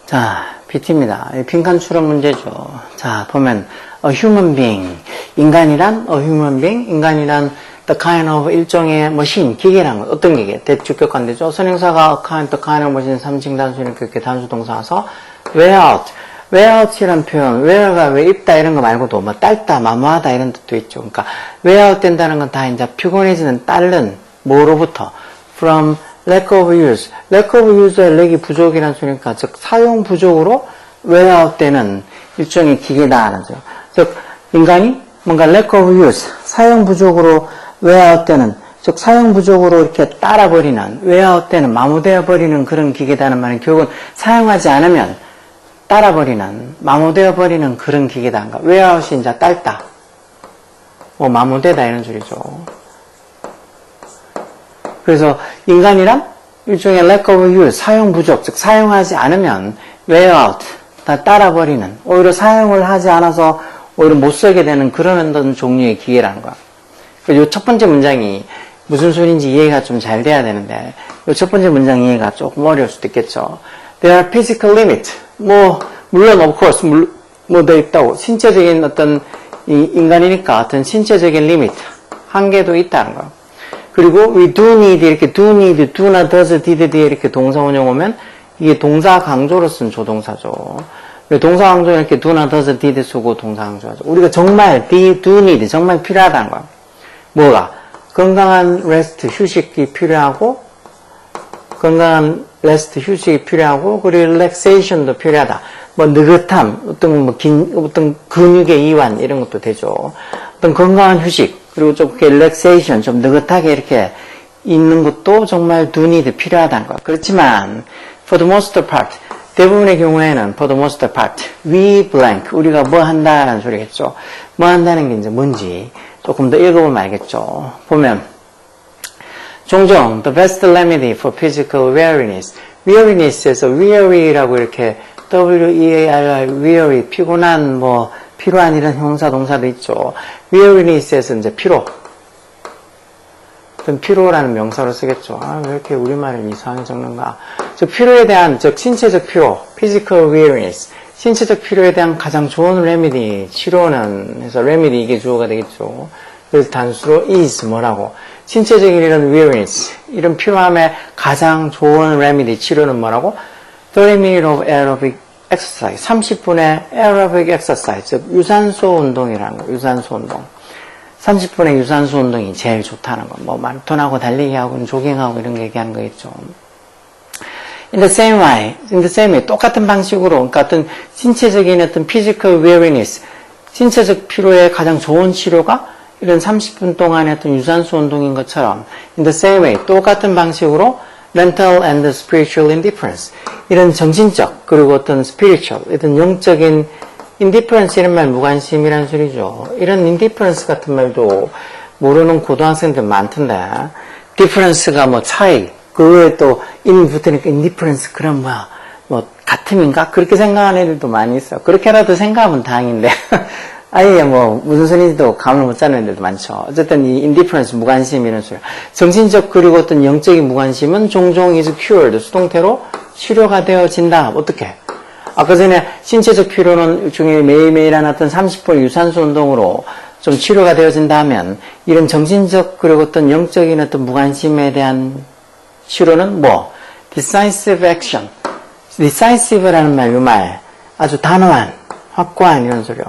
자, BT입니다. 빈칸 추론 문제죠. 자, 보면 a human being, 인간이란 a human being, 인간이란 the kind of 일종의 machine, 기계란 건 어떤 기계? 대주격관되죠. 선행사가 a kind, the kind of machine, 3층 단수니까 그렇게 단수 동사 와서 wear out, wear out이란 표현, wear가 왜 입다 이런 거 말고도 뭐 딸다, 마모하다 이런 뜻도 있죠. 그러니까 wear out 된다는 건 다 이제 피곤해지는, 딸른, 뭐로부터 from lack of use, lack of use의 lack이 부족이라는 소리니까 즉 사용 부족으로 wear out 되는 일종의 기계다 하죠. 즉 인간이 뭔가 lack of use, 사용 부족으로 wear out 되는, 즉 사용 부족으로 이렇게 따라버리는, wear out 되는, 마모되어 버리는 그런 기계다는 말은 결국은 사용하지 않으면 따라버리는, 마모되어 버리는 그런 기계다. 그러니까 wear out이 이제 딸다, 뭐 마모되다 이런 소리죠. 그래서 인간이란 일종의 lack of use, 사용 부족, 즉 사용하지 않으면 wear out, 다 따라버리는, 오히려 사용을 하지 않아서 오히려 못 쓰게 되는 그런 어떤 종류의 기계라는 거야. 요 첫 번째 문장이 무슨 소리인지 이해가 좀 잘 돼야 되는데 요 첫 번째 문장 이해가 조금 어려울 수도 있겠죠. There are physical limits. 뭐 물론 of course 뭐 돼 있다고 신체적인 어떤 인간이니까 어떤 신체적인 리미트, 한계도 있다는 거야. 그리고 we do need 이렇게 do need, do나 does, did 뒤에 이렇게 동사 원형 오면 이게 동사 강조로 쓴 조동사죠. 동사 강조는 이렇게 do나 does, did 쓰고 동사 강조하죠. 우리가 정말 do need, 정말 필요하다는 거야. 뭐가? 건강한 rest, 휴식이 필요하고 건강한 rest, 휴식이 필요하고 그리고 relaxation도 필요하다. 뭐 느긋함, 어떤 근육의 이완 이런 것도 되죠. 어떤 건강한 휴식 그리고 좀 relaxation, 좀 느긋하게 이렇게 있는 것도 정말 do need 필요하다는 거야. 그렇지만 for the most part, 대부분의 경우에는 for the most part, we blank, 우리가 뭐 한다라는 소리겠죠. 뭐 한다는 게 이제 뭔지 조금 더 읽어보면 알겠죠. 보면 종종 the best remedy for physical weariness, weariness에서 weary라고 이렇게 W-E-A-R-Y, weary, 피곤한, 뭐 피로한 이런 형사 동사도 있죠. weariness에서 이제 피로, 어떤 피로라는 명사로 쓰겠죠. 아, 왜 이렇게 우리말을 이상하게 적는가? 즉 피로에 대한, 즉 신체적 피로, physical weariness, 신체적 피로에 대한 가장 좋은 remedy, 치료는 해서 remedy 이게 주어가 되겠죠. 그래서 단수로 is 뭐라고? 신체적인 이런 weariness, 이런 피로함의 가장 좋은 remedy, 치료는 뭐라고? 30 minutes of aerobic exercise, 30분의 aerobic exercise, 즉 유산소 운동이라는 거, 유산소 운동. 30분의 유산소 운동이 제일 좋다는 거. 뭐 마라톤하고 달리기하고 조깅하고 이런 거 얘기하는 거겠죠. In the same way, 똑같은 방식으로, 그러니까 어떤 신체적인 어떤 physical weariness, 신체적 피로의 가장 좋은 치료가 이런 30분 동안의 어떤 유산소 운동인 것처럼, in the same way, 똑같은 방식으로 mental and spiritual indifference, 이런 정신적, 그리고 어떤 spiritual, 어떤 영적인 indifference 이런 말 무관심이란 소리죠. 이런 indifference 같은 말도 모르는 고등학생들 많던데, difference가 뭐 차이, 그거에 또 in 붙으니까 indifference 그럼 뭐야, 뭐 같음인가? 그렇게 생각하는 애들도 많이 있어. 그렇게라도 생각하면 다행인데 아예 뭐 무슨 소리인지도 감을 못 잡는 애들도 많죠. 어쨌든 이 indifference, 무관심 이런 소리. 정신적 그리고 어떤 영적인 무관심은 종종 is cured, 수동태로 치료가 되어진다. 어떻게? 아까 전에 신체적 피로는 일종의 매일매일 하는 어떤 30분 유산소 운동으로 좀 치료가 되어진다 하면 이런 정신적 그리고 어떤 영적인 어떤 무관심에 대한 치료는 뭐? decisive action. decisive라는 말, 이 말 아주 단호한, 확고한 이런 소리요.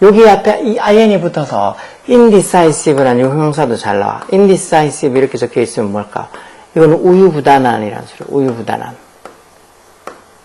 여기 앞에 이 ing이 붙어서 indecisive라는 형용사도 잘 나와. indecisive 이렇게 적혀 있으면 뭘까? 이거는 우유부단한이라는 소리요. 우유부단한.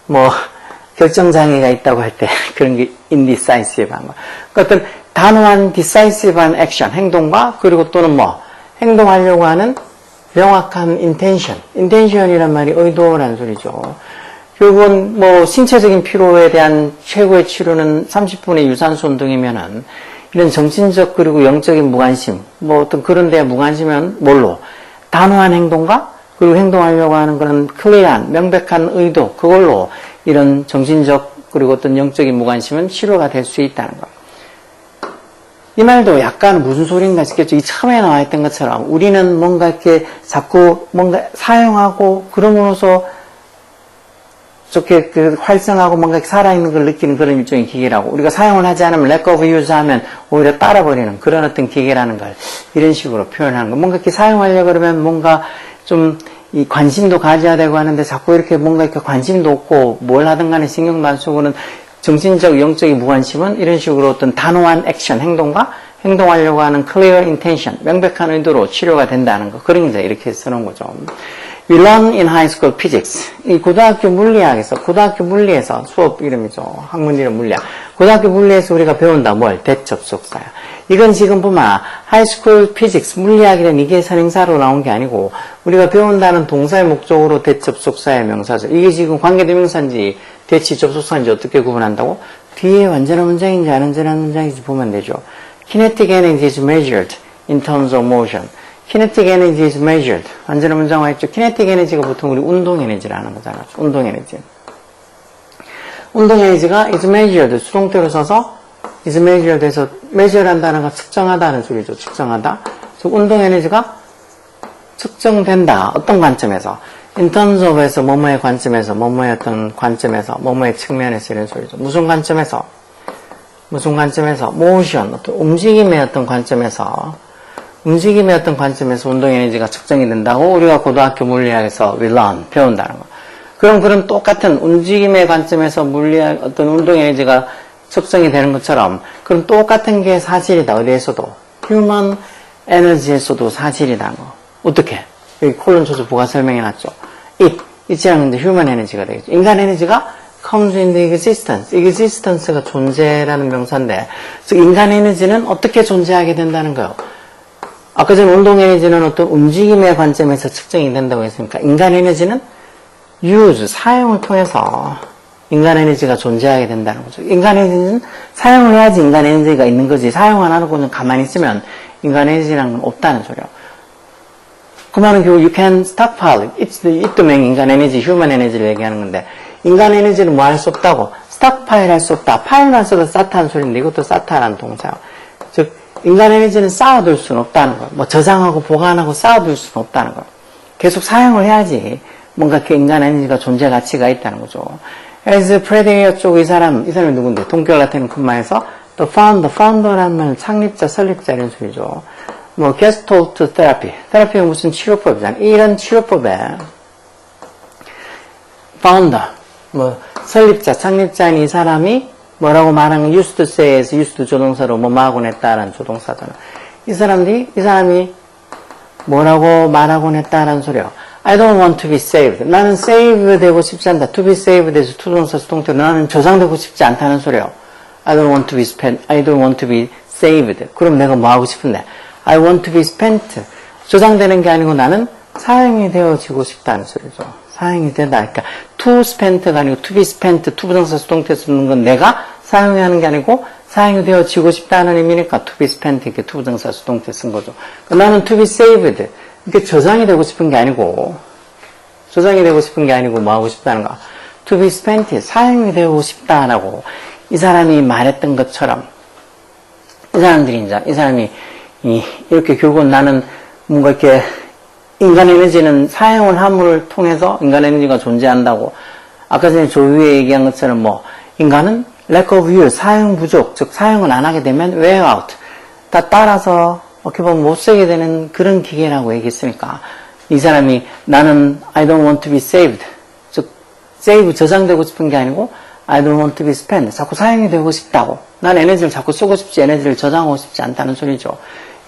뭐 결정장애가 있다고 할 때 그런 게 indecisive한 거. 그러니까 어떤 단호한 decisive한 액션, 행동과 그리고 또는 뭐 행동하려고 하는 명확한 intention이란 말이 의도라는 소리죠. 결국은 뭐 신체적인 피로에 대한 최고의 치료는 30분의 유산소 운동이면은 이런 정신적 그리고 영적인 무관심, 뭐 어떤 그런 데에 무관심은 뭘로? 단호한 행동과 그리고 행동하려고 하는 그런 클리어한, 명백한 의도, 그걸로 이런 정신적 그리고 어떤 영적인 무관심은 치료가 될 수 있다는 거. 이 말도 약간 무슨 소린가 싶겠죠. 이 처음에 나와 있던 것처럼 우리는 뭔가 이렇게 자꾸 뭔가 사용하고 그럼으로써 좋게 활성하고 뭔가 살아있는 걸 느끼는 그런 일종의 기계라고, 우리가 사용을 하지 않으면 lack of use 하면 오히려 따라버리는 그런 어떤 기계라는 걸 이런 식으로 표현하는 거. 뭔가 이렇게 사용하려고 그러면 뭔가 좀 이 관심도 가져야 되고 하는데 자꾸 이렇게 뭔가 이렇게 관심도 없고 뭘 하든 간에 신경도 안 쓰고는 정신적, 영적인 무관심은 이런 식으로 어떤 단호한 액션, 행동과 행동하려고 하는 clear intention, 명백한 의도로 치료가 된다는 거. 그런 게 이렇게 쓰는 거죠. We learn in high school physics. 이 고등학교 물리에서 수업 이름이죠. 학문 이름 물리학. 고등학교 물리에서 우리가 배운다. 뭘? 대접속사야. 이건 지금 보면 하이스쿨 피직스 물리학이란 이게 선행사로 나온 게 아니고 우리가 배운다는 동사의 목적으로 대접속사의 명사죠. 이게 지금 관계대명사인지 대치 접속사인지 어떻게 구분한다고? 뒤에 완전한 문장인지 안 완전한 문장인지 보면 되죠. Kinetic energy is measured in terms of motion. Kinetic energy is measured. 완전한 문장 와 있죠. Kinetic energy가 보통 우리 운동 에너지라는 거잖아요. 운동 에너지. 운동 에너지가 is measured. 수동태로 써서 is measured 해서 measure란 단어가 측정하다는 소리죠. 측정하다. 그래서 운동 에너지가 측정된다. 어떤 관점에서? In terms of에서 뭐뭐의 관점에서, 뭐뭐의 어떤 관점에서, 뭐뭐의 측면에서 이런 소리죠. 무슨 관점에서? 무슨 관점에서? motion. 어떤 움직임의 어떤 관점에서 운동 에너지가 측정이 된다고 우리가 고등학교 물리학에서 we learn, 배운다는 거. 그럼 그런 똑같은 움직임의 관점에서 물리학 어떤 운동 에너지가 측정이 되는 것처럼 그럼 똑같은 게 사실이다. 어디에서도 human energy에서도 사실이라는 거. 어떻게? 여기 콜론 쳐서 부가 설명해 놨죠. it이라는 게 human energy가 되겠죠. 인간 에너지가 comes into existence. existence가 존재라는 명사인데 즉 인간 에너지는 어떻게 존재하게 된다는 거예요. 아까 전에 운동 에너지는 어떤 움직임의 관점에서 측정이 된다고 했으니까 인간 에너지는 use, 사용을 통해서 인간 에너지가 존재하게 된다는 거죠. 인간 에너지는 사용을 해야지 인간 에너지가 있는 거지 사용 안 하고 그냥 가만히 있으면 인간 에너지라는 건 없다는 소리예요. 그 말은 결국 you can stockpile it. it도면 인간 에너지, human 에너지를 얘기하는 건데 인간 에너지는 뭐 할 수 없다고? stockpile 할 수 없다. 파일만 써도 쌓다는 소리인데 이것도 쌓다라는 동사예요. 즉 인간 에너지는 쌓아둘 수는 없다는 거예요. 뭐 저장하고 보관하고 쌓아둘 수는 없다는 거예요. 계속 사용을 해야지 뭔가 그 인간 에너지가 존재 가치가 있다는 거죠. as 프레데리어 쪽 이 사람이 누군데? 동결 같은 컴마에서 the founder라는 말은 창립자, 설립자 이런 소리죠. 뭐 gestalt therapy, 테라피가 무슨 치료법이잖아. 이런 치료법에 founder, 뭐 설립자, 창립자인 이 사람이 뭐라고 말하는 used to say에서 used 조동사로 뭐하곤 했다라는 조동사잖아. 이 사람이 뭐라고 말하곤 했다라는 소리요. I don't want to be saved. 나는 save 되고 싶지 않다. to be saved 에서 투동사 수동태로 나는 저장되고 싶지 않다는 소리요. I don't want to be saved. 그럼 내가 뭐 하고 싶은데? I want to be spent. 저장되는 게 아니고 나는 사용이 되어지고 싶다는 소리죠. 사용이 되다. 그러니까 to spent가 아니고 to be spent, 투부정사 수동태 쓰는 건 내가 사용해야 하는 게 아니고 사용이 되어지고 싶다는 의미니까 to be spent 이렇게 투부정사 수동태 쓴 거죠. 그러니까 나는 to be saved. 이게 저장이 되고 싶은 게 아니고 뭐 하고 싶다는가? to be spent, 사용이 되고 싶다라고 이 사람이 말했던 것처럼 이 사람이 이렇게 결국은 나는 뭔가 이렇게 인간 에너지는 사용을 함을 통해서 인간 에너지가 존재한다고 아까 전에 저 위에 얘기한 것처럼 뭐 인간은 lack of use, 사용 부족, 즉 사용을 안 하게 되면 wear out 다 따라서 어떻게 보면 못 쓰게 되는 그런 기계라고 얘기했으니까 이 사람이 나는 I don't want to be saved, 즉 save 저장되고 싶은 게 아니고 I don't want to be spent, 자꾸 사용이 되고 싶다고 난 에너지를 자꾸 쓰고 싶지 에너지를 저장하고 싶지 않다는 소리죠.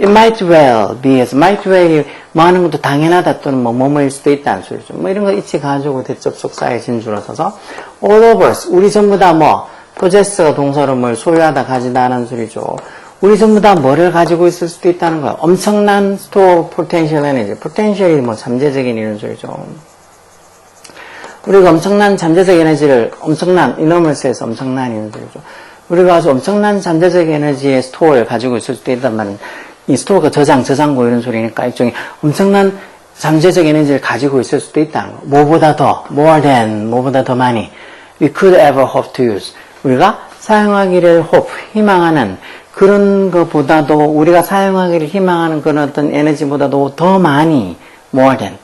It might well be, might well이 뭐 하는 것도 당연하다 또는 뭐뭐일 수도 있다는 소리죠. 뭐 이런 거 이치 가지고 대접속사의 진주로 써서 all of us, 우리 전부 다 뭐 possess가 동사로 뭘 소유하다 가지다 하는 소리죠. 우리 전부 다 뭐를 가지고 있을 수도 있다는 거야. 엄청난 store potential energy. potential이 뭐 잠재적인 이런 소리죠. 우리가 엄청난 잠재적 에너지를 enormous에서 엄청난 이런 소리죠. 우리가 아주 엄청난 잠재적 에너지의 스토어를 가지고 있을 수도 있단 말은 이 스토어가 저장고 이런 소리니까 일종의 엄청난 잠재적 에너지를 가지고 있을 수도 있다는 거. 뭐보다 더, more than, 뭐보다 더 많이 we could ever hope to use. 우리가 사용하기를 희망하는 그런 것보다도 우리가 사용하기를 희망하는 그런 어떤 에너지보다도 더 많이, more than,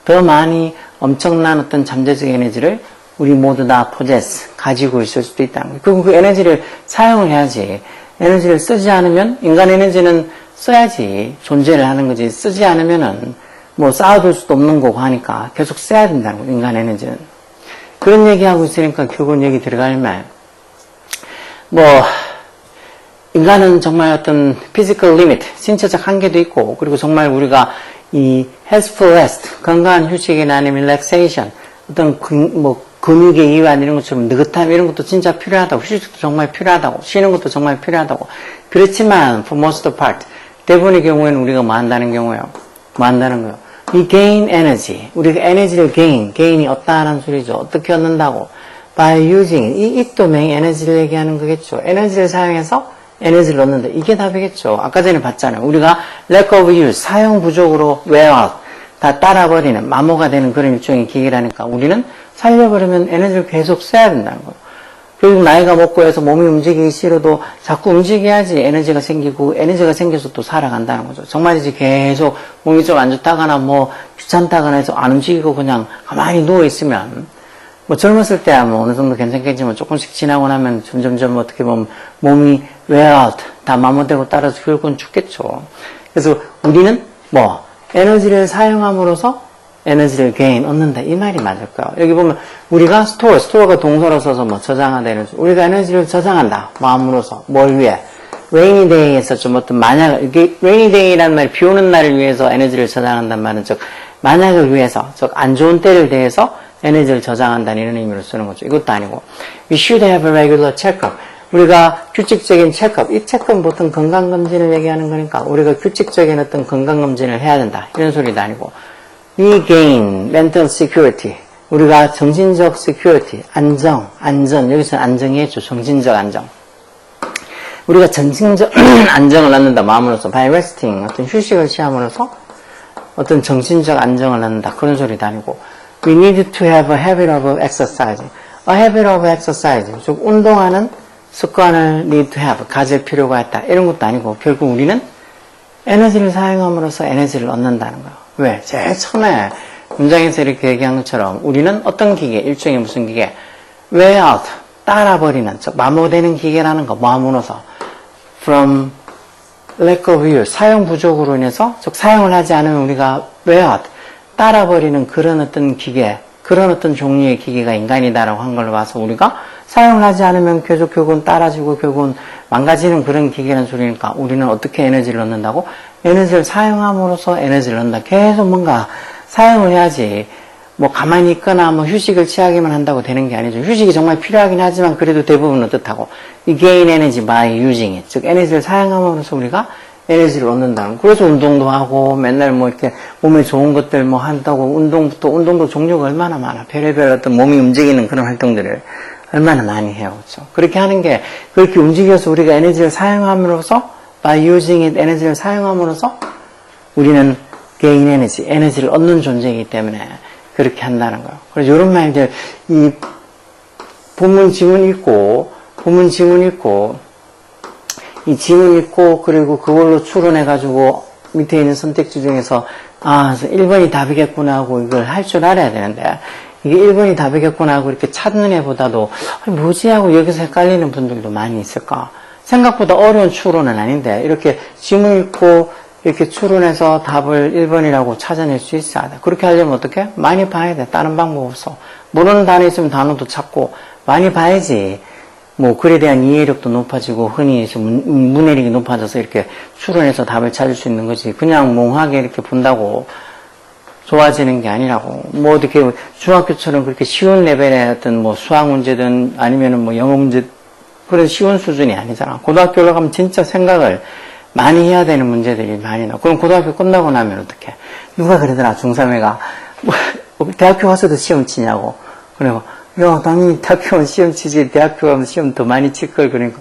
더 많이 엄청난 어떤 잠재적 에너지를 우리 모두 다 possess, 가지고 있을 수도 있다는 거예요. 그리고 그 에너지를 사용을 해야지. 에너지를 쓰지 않으면, 인간 에너지는 써야지 존재를 하는 거지. 쓰지 않으면은 뭐 쌓아둘 수도 없는 거고 하니까 계속 써야 된다는 거예요, 인간 에너지는. 그런 얘기하고 있으니까 결국은 얘기 들어가려면, 인간은 정말 어떤 physical limit, 신체적 한계도 있고, 그리고 정말 우리가 이 healthful rest, 건강한 휴식이나 아니면 relaxation, 어떤 근육의 이완 이런 것처럼 느긋함 이런 것도 진짜 필요하다고, 휴식도 정말 필요하다고, 쉬는 것도 정말 필요하다고. 그렇지만 for most part, 대부분의 경우에는 우리가 뭐 한다는 경우예요? 뭐 한다는 거예요? 이 gain energy, 우리가 에너지를 gain이 어떠하는 소리죠? 어떻게 얻는다고? by using, 이 도메인 에너지를 얘기하는 거겠죠. 에너지를 사용해서 에너지를 얻는다. 이게 답이겠죠. 아까 전에 봤잖아요. 우리가 lack of use, 사용 부족으로 wear out, 다 따라버리는, 마모가 되는 그런 일종의 기계라니까 우리는 살려버리면 에너지를 계속 써야 된다는 거예요. 결국 나이가 먹고 해서 몸이 움직이기 싫어도 자꾸 움직여야지 에너지가 생기고, 에너지가 생겨서 또 살아간다는 거죠. 정말이지 계속 몸이 좀 안 좋다거나 귀찮다거나 해서 안 움직이고 그냥 가만히 누워있으면, 젊었을 때야 어느 정도 괜찮겠지만 조금씩 지나고 나면 점점점 어떻게 보면 몸이 wear out, 다 마모되고 따라서 결국은 죽겠죠. 그래서 우리는 에너지를 사용함으로써 에너지를 gain, 얻는다. 이 말이 맞을까요? 여기 보면 우리가 스토어가 동사로 써서 저장하다 이런 식으로 우리가 에너지를 저장한다. 마음으로써. 뭘 위해? rainy day에서 좀 어떤 만약을, 이게 rainy day라는 말이 비 오는 날을 위해서 에너지를 저장한다는 말은 만약을 위해서, 안 좋은 때를 대해서 에너지를 저장한다는 이런 의미로 쓰는 거죠. 이것도 아니고. We should have a regular checkup. 우리가 규칙적인 체크업, 이 체크업은 보통 건강검진을 얘기하는 거니까 우리가 규칙적인 어떤 건강검진을 해야 된다. 이런 소리도 아니고. We gain mental security. 우리가 정신적 security, 안전. 여기서 안정이 했죠. 정신적 안정. 우리가 정신적 안정을 얻는다. 마음으로서. by resting. 어떤 휴식을 취함으로써 어떤 정신적 안정을 얻는다. 그런 소리도 아니고. We need to have a habit of exercise. A habit of exercise. 즉, 운동하는 습관을 need to have. 가질 필요가 있다. 이런 것도 아니고, 결국 우리는 에너지를 사용함으로써 에너지를 얻는다는 거예요. 왜? 제일 처음에 문장에서 이렇게 얘기한 것처럼 우리는 어떤 기계, 일종의 무슨 기계? wear out. 따라버리는, 즉, 마모되는 기계라는 거, 마음으로서. from lack of use. 사용 부족으로 인해서, 즉, 사용을 하지 않으면 우리가 wear out. 따라버리는 그런 어떤 기계, 그런 어떤 종류의 기계가 인간이다라고 한 걸로 봐서 우리가 사용을 하지 않으면 계속 결국은 따라지고 결국은 망가지는 그런 기계라는 소리니까 우리는 어떻게 에너지를 얻는다고? 에너지를 사용함으로써 에너지를 얻는다. 계속 뭔가 사용을 해야지 가만히 있거나 휴식을 취하기만 한다고 되는 게 아니죠. 휴식이 정말 필요하긴 하지만 그래도 대부분은 어떻다고? 이 gain energy by using it. 즉 에너지를 사용함으로써 우리가 에너지를 얻는다는. 그래서 운동도 하고 맨날 이렇게 몸에 좋은 것들 한다고 운동도 종류가 얼마나 많아. 별의별 어떤 몸이 움직이는 그런 활동들을 얼마나 많이 해요. 그렇죠? 그렇게 하는 게 그렇게 움직여서 우리가 에너지를 사용함으로써 by using it 에너지를 사용함으로써 우리는 gain energy, 에너지를 얻는 존재이기 때문에 그렇게 한다는 거예요. 그래서 이런 말들 이 본문 지문 읽고 이 지문 읽고 그리고 그걸로 추론해가지고 밑에 있는 선택지 중에서 1번이 답이겠구나 하고 이걸 할 줄 알아야 되는데 이게 1번이 답이겠구나 하고 이렇게 찾는 애보다도 뭐지 하고 여기서 헷갈리는 분들도 많이 있을까? 생각보다 어려운 추론은 아닌데 이렇게 지문 읽고 이렇게 추론해서 답을 1번이라고 찾아낼 수 있어야 돼. 그렇게 하려면 어떻게? 많이 봐야 돼. 다른 방법 없어. 모르는 단어 있으면 단어도 찾고 많이 봐야지. 글에 대한 이해력도 높아지고, 흔히 문해력이 높아져서 이렇게 추론해서 답을 찾을 수 있는 거지. 그냥 몽하게 이렇게 본다고 좋아지는 게 아니라고. 어떻게 중학교처럼 그렇게 쉬운 레벨의 어떤 수학 문제든 아니면은 영어 문제, 그런 쉬운 수준이 아니잖아. 고등학교 올라가면 진짜 생각을 많이 해야 되는 문제들이 많이 나와. 그럼 고등학교 끝나고 나면 어떡해? 누가 그러더라, 중3애가. 대학교 가서도 시험 치냐고. 그래서 야, 당연히 대학교 가면 시험 치지. 대학교 가면 시험 더 많이 칠걸. 그러니까,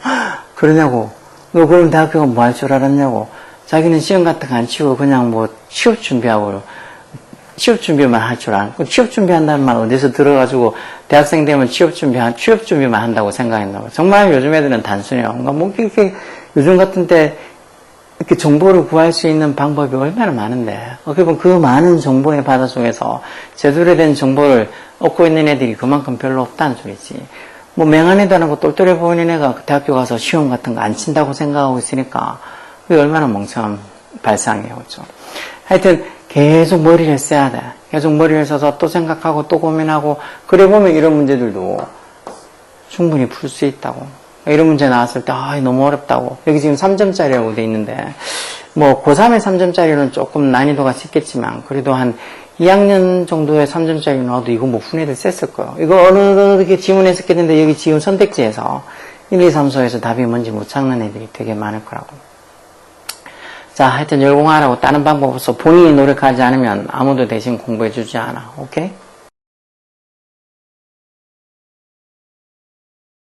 그러냐고. 너 그럼 대학교 가면 뭐 할 줄 알았냐고. 자기는 시험 같은 거 안 치고 그냥 취업 준비하고, 취업 준비만 할 줄 알고. 취업 준비한다는 말 어디서 들어가지고, 대학생 되면 취업 준비만 한다고 생각했나봐. 정말 요즘 애들은 단순해요. 이렇게 요즘 같은 때 이렇게 정보를 구할 수 있는 방법이 얼마나 많은데, 어떻게 보면 그 많은 정보의 바다 속에서 제대로 된 정보를 얻고 있는 애들이 그만큼 별로 없다는 소리지. 뭐 맹한 애도 안 하고 똘똘해 보이는 애가 대학교 가서 시험 같은 거 안 친다고 생각하고 있으니까 그게 얼마나 멍청한 발상이에요. 그렇죠? 하여튼 계속 머리를 써야 돼. 계속 머리를 써서 또 생각하고 또 고민하고, 그래 보면 이런 문제들도 충분히 풀 수 있다고. 이런 문제 나왔을 때 너무 어렵다고. 여기 지금 3점짜리라고 돼 있는데 뭐 고3의 3점짜리는 조금 난이도가 쉽겠지만 그래도 한 2학년 정도의 3점짜리 나와도 이거 못 푼 애들 셌을 거예요. 이거 어떻게 지문했었겠는데 여기 지금 선택지에서 1, 2, 3, 4에서 답이 뭔지 못 찾는 애들이 되게 많을 거라고. 자, 하여튼 열공하라고. 다른 방법 없어. 본인이 노력하지 않으면 아무도 대신 공부해 주지 않아. 오케이?